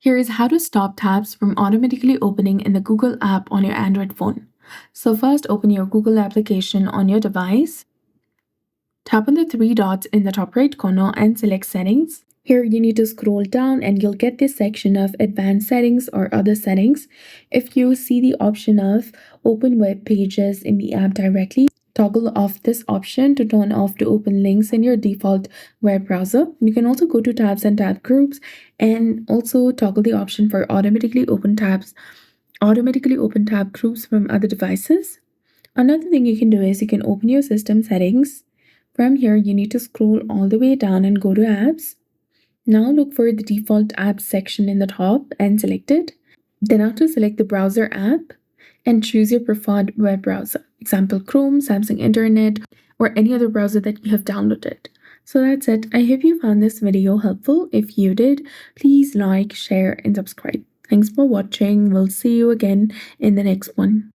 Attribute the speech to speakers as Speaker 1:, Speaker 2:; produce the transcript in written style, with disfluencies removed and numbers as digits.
Speaker 1: Here is how to stop tabs from automatically opening in the Google app on your Android phone. So first, open your Google application on your device. Tap on the three dots in the top right corner and select Settings. Here you need to scroll down and you'll get this section of Advanced Settings or Other Settings. If you see the option of Open Web Pages in the app directly, toggle off this option to turn off to open links in your default web browser. You can also go to Tabs and Tab Groups and also toggle the option for automatically open tab groups from other devices. Another thing you can do is you can open your system settings. From here, you need to scroll all the way down and go to Apps. Now look for the default apps section in the top and select it. Then after, select the browser app and choose your preferred web browser, example Chrome, Samsung Internet, or any other browser that you have downloaded. So that's it. I hope you found this video helpful. If you did, please like, share, and subscribe. Thanks for watching. We'll see you again in the next one.